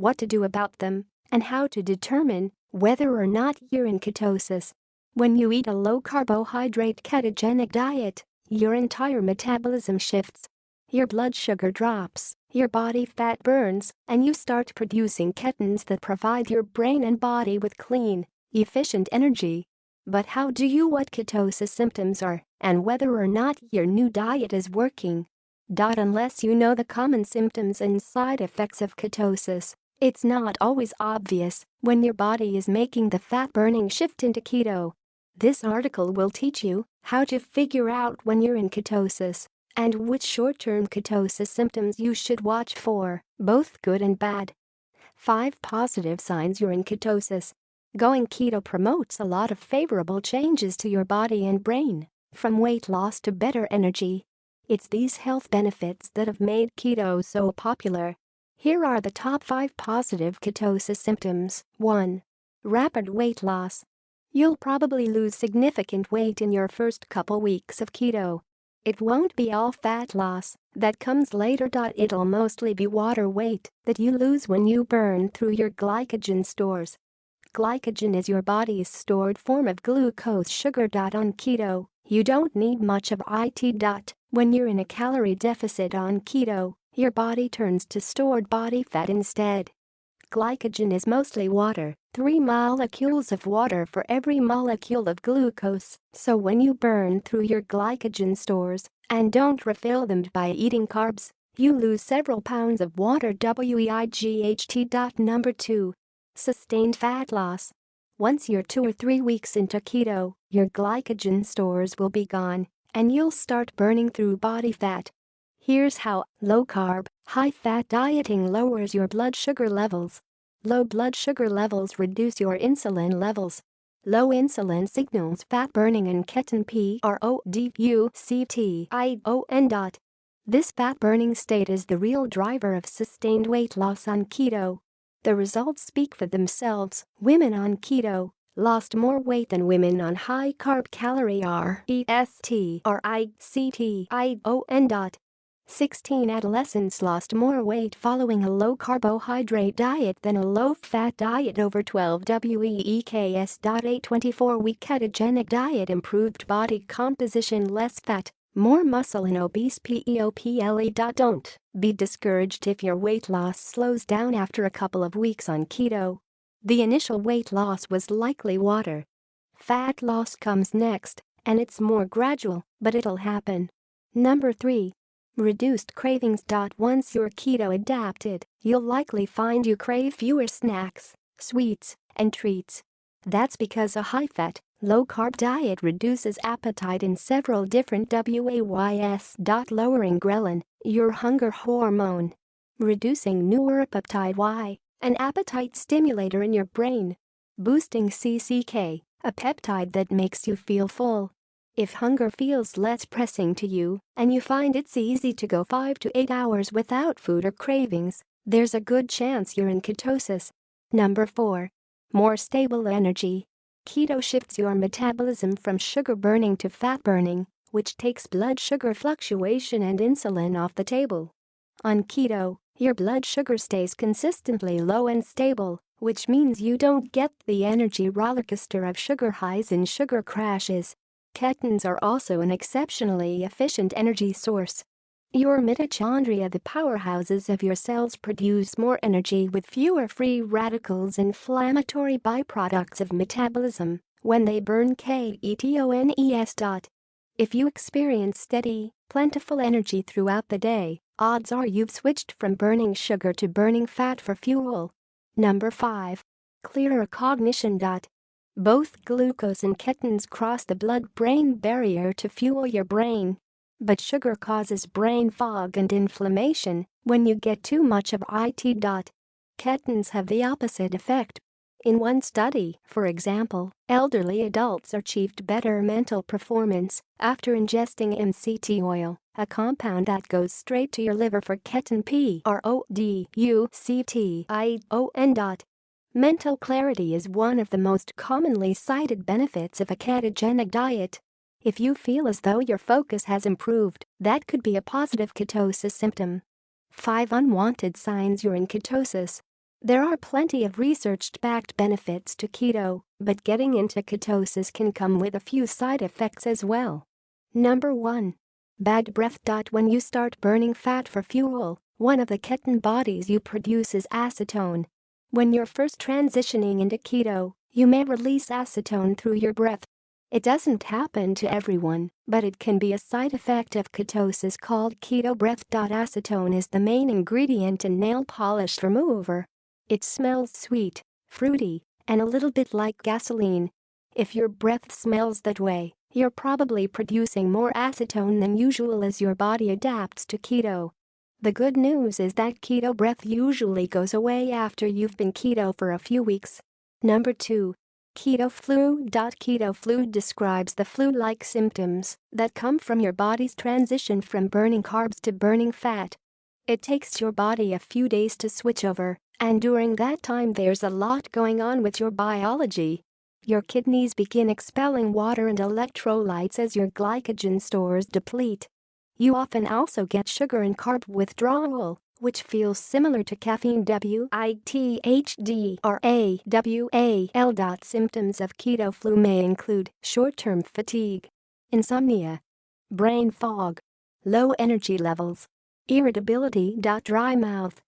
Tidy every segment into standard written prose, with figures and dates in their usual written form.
what to do about them, and how to determine whether or not you're in ketosis. When you eat a low-carbohydrate ketogenic diet, your entire metabolism shifts. Your blood sugar drops, your body fat burns, and you start producing ketones that provide your brain and body with clean, efficient energy. But how do you know what ketosis symptoms are and whether or not your new diet is working? Unless you know the common symptoms and side effects of ketosis, it's not always obvious when your body is making the fat-burning shift into keto. This article will teach you how to figure out when you're in ketosis and which short-term ketosis symptoms you should watch for, both good and bad. 5 positive signs you're in ketosis. Going keto promotes a lot of favorable changes to your body and brain, from weight loss to better energy. It's these health benefits that have made keto so popular. Here are the top 5 positive ketosis symptoms. 1. Rapid weight loss. You'll probably lose significant weight in your first couple weeks of keto. It won't be all fat loss that comes later. It'll mostly be water weight that you lose when you burn through your glycogen stores. Glycogen is your body's stored form of glucose sugar. On keto, you don't need much of it. When you're in a calorie deficit on keto, your body turns to stored body fat instead. Glycogen is mostly water, 3 molecules of water for every molecule of glucose, so when you burn through your glycogen stores and don't refill them by eating carbs, you lose several pounds of water. Number 2. Sustained fat loss. Once you're 2 or 3 weeks into keto, your glycogen stores will be gone, and you'll start burning through body fat. Here's how: low-carb, high-fat dieting lowers your blood sugar levels. Low blood sugar levels reduce your insulin levels. Low insulin signals fat burning and ketone production. This fat burning state is the real driver of sustained weight loss on keto. The results speak for themselves. Women on keto lost more weight than women on high-carb calorie restriction. 16 adolescents lost more weight following a low-carbohydrate diet than a low-fat diet over 12 weeks. A 24-week ketogenic diet improved body composition, less fat, more muscle and obese people. Don't be discouraged if your weight loss slows down after a couple of weeks on keto. The initial weight loss was likely water. Fat loss comes next, and it's more gradual, but it'll happen. Number 3. Reduced cravings. Once you're keto adapted, you'll likely find you crave fewer snacks, sweets, and treats. That's because a high-fat, low-carb diet reduces appetite in several different ways. Lowering ghrelin, your hunger hormone. Reducing neuropeptide an appetite stimulator in your brain. Boosting CCK, a peptide that makes you feel full. If hunger feels less pressing to you and you find it's easy to go 5 to 8 hours without food or cravings, there's a good chance you're in ketosis. Number 4. More stable energy. Keto shifts your metabolism from sugar burning to fat burning, which takes blood sugar fluctuation and insulin off the table. On keto, your blood sugar stays consistently low and stable, which means you don't get the energy rollercoaster of sugar highs and sugar crashes. Ketones are also an exceptionally efficient energy source. Your mitochondria, the powerhouses of your cells, produce more energy with fewer free radicals, inflammatory byproducts of metabolism, when they burn ketones. If you experience steady, plentiful energy throughout the day, odds are you've switched from burning sugar to burning fat for fuel. Number 5. Clearer cognition. Both glucose and ketones cross the blood-brain barrier to fuel your brain. But sugar causes brain fog and inflammation when you get too much of it. Ketones have the opposite effect. In one study, for example, elderly adults achieved better mental performance after ingesting MCT oil, a compound that goes straight to your liver for ketone production. Mental clarity is one of the most commonly cited benefits of a ketogenic diet. If you feel as though your focus has improved, that could be a positive ketosis symptom. 5 unwanted signs you're in ketosis. There are plenty of research-backed benefits to keto, but getting into ketosis can come with a few side effects as well. Number 1. Bad breath. When you start burning fat for fuel, one of the ketone bodies you produce is acetone. When you're first transitioning into keto, you may release acetone through your breath. It doesn't happen to everyone, but it can be a side effect of ketosis called keto breath. Acetone is the main ingredient in nail polish remover. It smells sweet, fruity, and a little bit like gasoline. If your breath smells that way, you're probably producing more acetone than usual as your body adapts to keto. The good news is that keto breath usually goes away after you've been keto for a few weeks. Number 2. Keto flu. Keto flu describes the flu-like symptoms that come from your body's transition from burning carbs to burning fat. It takes your body a few days to switch over, and during that time there's a lot going on with your biology. Your kidneys begin expelling water and electrolytes as your glycogen stores deplete. You often also get sugar and carb withdrawal, which feels similar to caffeine. Withdrawal. Symptoms of keto flu may include short-term fatigue, insomnia, brain fog, low energy levels, irritability. Dry mouth,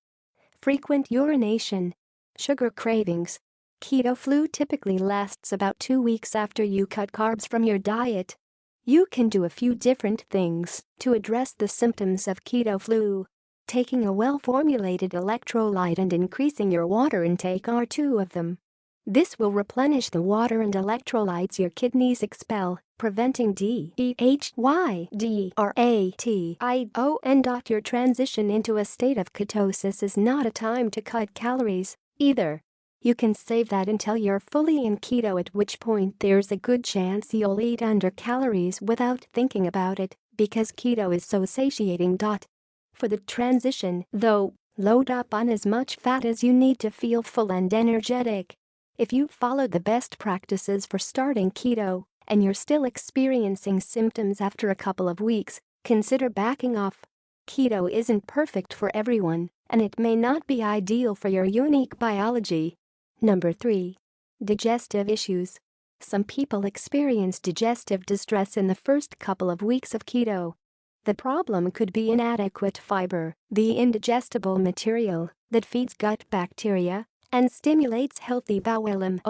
frequent urination, sugar cravings. Keto flu typically lasts about 2 weeks after you cut carbs from your diet. You can do a few different things to address the symptoms of keto flu. Taking a well-formulated electrolyte and increasing your water intake are two of them. This will replenish the water and electrolytes your kidneys expel, preventing dehydration. Your transition into a state of ketosis is not a time to cut calories, either. You can save that until you're fully in keto, at which point there's a good chance you'll eat under calories without thinking about it, because keto is so satiating. For the transition, though, load up on as much fat as you need to feel full and energetic. If you follow the best practices for starting keto, and you're still experiencing symptoms after a couple of weeks, consider backing off. Keto isn't perfect for everyone, and it may not be ideal for your unique biology. Number 3. Digestive issues. Some people experience digestive distress in the first couple of weeks of keto. The problem could be inadequate fiber, the indigestible material that feeds gut bacteria and stimulates healthy bowel movements.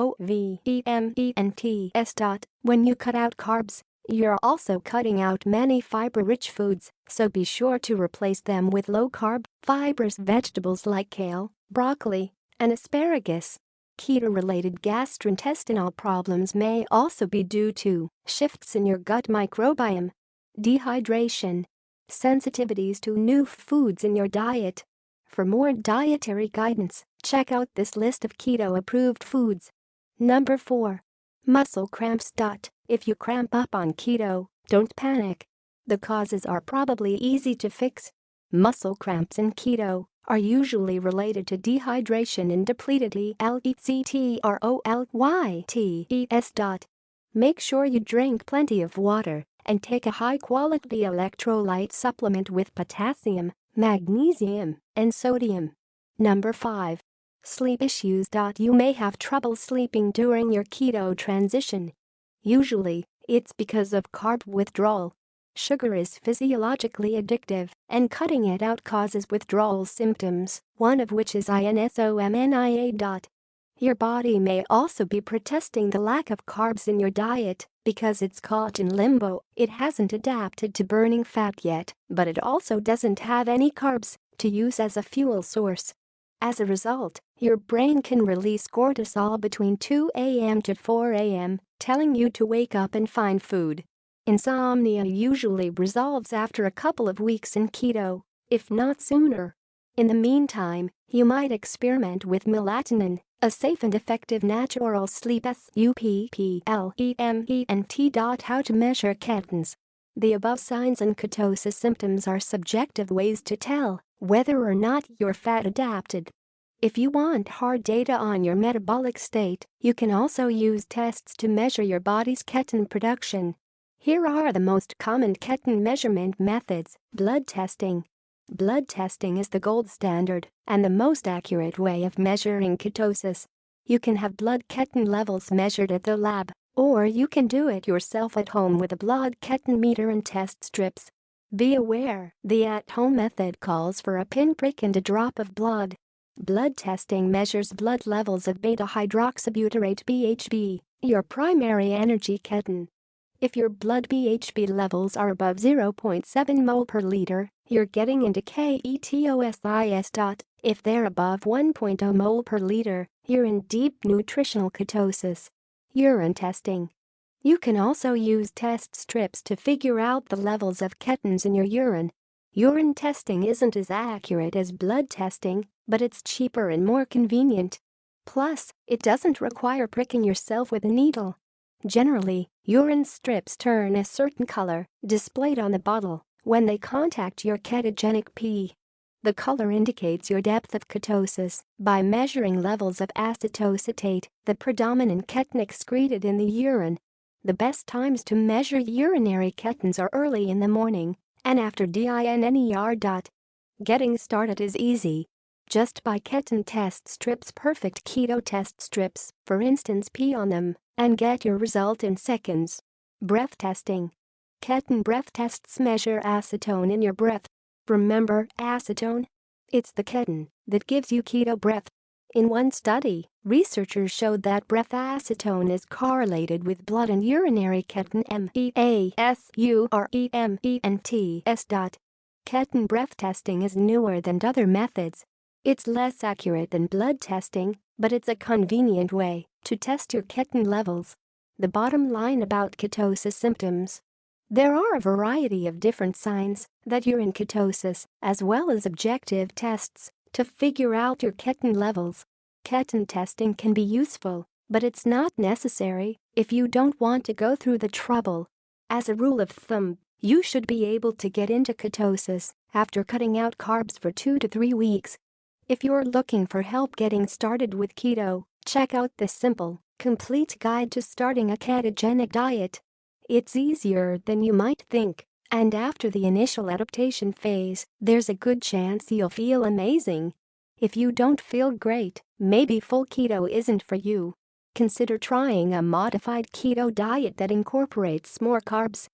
When you cut out carbs, you're also cutting out many fiber-rich foods, so be sure to replace them with low-carb, fibrous vegetables like kale, broccoli, and asparagus. Keto-related gastrointestinal problems may also be due to shifts in your gut microbiome, dehydration, sensitivities to new foods in your diet. For more dietary guidance, check out this list of keto-approved foods. Number 4. Muscle cramps. If you cramp up on keto, don't panic. The causes are probably easy to fix. Muscle cramps in keto are usually related to dehydration and depleted electrolytes. Make sure you drink plenty of water and take a high-quality electrolyte supplement with potassium, magnesium, and sodium. Number 5. Sleep issues. You may have trouble sleeping during your keto transition. Usually, it's because of carb withdrawal. Sugar is physiologically addictive, and cutting it out causes withdrawal symptoms, one of which is insomnia. Your body may also be protesting the lack of carbs in your diet because it's caught in limbo. It hasn't adapted to burning fat yet, but it also doesn't have any carbs to use as a fuel source. As a result, your brain can release cortisol between 2 a.m. to 4 a.m., telling you to wake up and find food. Insomnia usually resolves after a couple of weeks in keto, if not sooner. In the meantime, you might experiment with melatonin, a safe and effective natural sleep supplement. How to measure ketones. The above signs and ketosis symptoms are subjective ways to tell whether or not you're fat adapted. If you want hard data on your metabolic state, you can also use tests to measure your body's ketone production. Here are the most common ketone measurement methods: blood testing, Blood testing is the gold standard and the most accurate way of measuring ketosis. You can have blood keton levels measured at the lab, or you can do it yourself at home with a blood keton meter and test strips. Be aware, the at-home method calls for a pinprick and a drop of blood. Blood testing measures blood levels of beta-hydroxybutyrate (BHB), your primary energy keton. If your blood BHB levels are above 0.7 mol per liter, you're getting into ketosis. If they're above 1.0 mol per liter, you're in deep nutritional ketosis. Urine testing. You can also use test strips to figure out the levels of ketones in your urine. Urine testing isn't as accurate as blood testing, but it's cheaper and more convenient. Plus, it doesn't require pricking yourself with a needle. Generally, urine strips turn a certain color, displayed on the bottle, when they contact your ketogenic pee. The color indicates your depth of ketosis by measuring levels of acetoacetate, the predominant keton excreted in the urine. The best times to measure urinary ketones are early in the morning and after dinner. Getting started is easy. Just buy keton test strips, perfect keto test strips, for instance, pee on them, and get your result in seconds. Breath testing. Keton breath tests measure acetone in your breath. Remember acetone? It's the keton that gives you keto breath. In one study, researchers showed that breath acetone is correlated with blood and urinary keton measurements. Keton breath testing is newer than other methods. It's less accurate than blood testing, but it's a convenient way to test your keton levels. The bottom line about ketosis symptoms. There are a variety of different signs that you're in ketosis, as well as objective tests to figure out your keton levels. Keton testing can be useful, but it's not necessary if you don't want to go through the trouble. As a rule of thumb, you should be able to get into ketosis after cutting out carbs for 2 to 3 weeks. If you're looking for help getting started with keto, check out this simple, complete guide to starting a ketogenic diet. It's easier than you might think, and after the initial adaptation phase, there's a good chance you'll feel amazing. If you don't feel great, maybe full keto isn't for you. Consider trying a modified keto diet that incorporates more carbs.